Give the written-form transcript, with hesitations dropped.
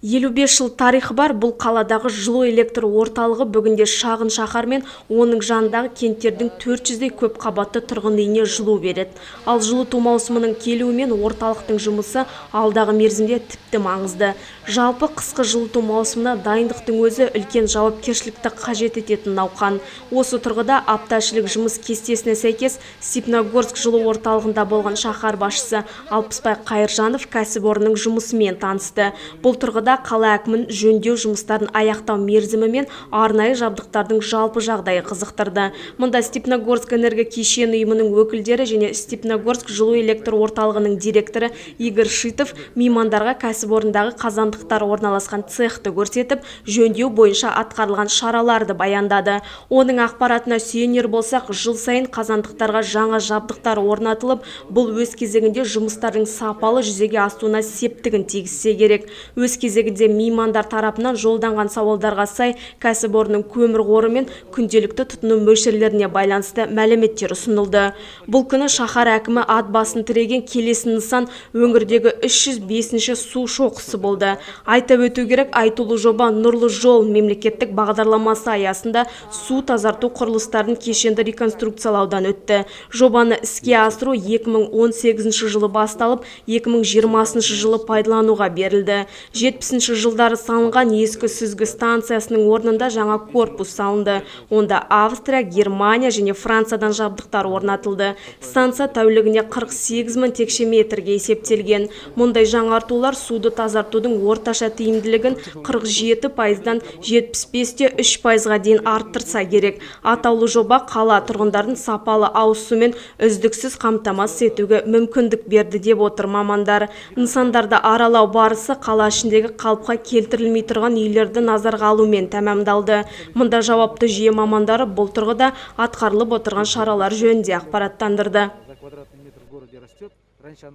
55 жыл тарихы бар бұл қаладағы жылу электр орталығы бүгінде шағын шаһар мен оның жанындағы кенттердің 400-дей көп қабатты тұрғын үйіне жылу береді. Ал жылыту маусымының келуімен орталықтың жұмысы алдағы мерзімде тіпті маңызды. Жалпы қысқы жылыту маусымына дайындықтың өзі үлкен жауапкершілікті қажет ететін науқан. Осы тұрғыда апташілік жұмыс кестесіне сәйкес Степногорск жылу орталығында болған шаһар басшысы Алпысбай Қайыржанов кәсіпорынның жұмысымен танысты. Бұл тұрғыда қала әкімін жөндеу жұмыстарын аяқтау мерзімі мен арнайы жабдықтардың жалпы жағдайы қызықтырды. Мұнда Степногорск энергокешен ұйымының өкілдері және Степногорск жылу электр орталығының директоры Игорь Шитов меймандарға кәсіпорындағы қазандықтар орналасқан цехты көрсетіп, жөндеу бойынша атқарылған шараларды баяндады. Оның ақпаратына сүйенер болсақ, жыл сайын қазандықтарға жаңа жабдықтар орнатылып, бұл өз кезегінде жұмыстардың сапалы жүзеге асуына септігін тигізсе керек. Өз кезегінде меймандар тарапынан жолданған сауалдарға сай кәсіпорынның көмір қоры мен күнделікті тұтыну мөлшерлеріне байланысты мәліметтер ұсынылды. Бұл күні шаһар әкімі ат басын тіреген келесі нысан өңірдегі 305-ші су шоқысы болды. Айта өту керек, айтулы жоба Нұрлы жол мемлекеттік бағдарламасы аясында су тазарту құрылыстарын кешенді реконструкциялаудан өтті. Жобаны іске асыру 2018 жылы басталып, 2020 жылы пайдалануға берілді. 70-ші жылдары салынған ескі сүзгі станциясының орнында жаңа корпус салынды. Онда Австрия, Германия және Франциядан жабдықтар орнатылды. Станция тәулігіне 48 мың текше метрге есептелген. Мұндай жаңартулар суды тазартудың орташа тиімділігін 47%-дан 75-3%-ға дейін арттырса керек. Атаулы жоба қала тұрғындарын сапалы ауыз сумен үздіксіз қамтамасыз етуге мүмкіндік берді деп отыр мамандар. Нысандарды аралау барысы қала ішіндегі қалыпқа келтірілмей тұрған үйлерді назарға алумен тәмамдалды. Мұнда жауапты жүйе мамандары бұл тұрғыда атқарылып отырған шаралар жөнінде ақпараттандырды.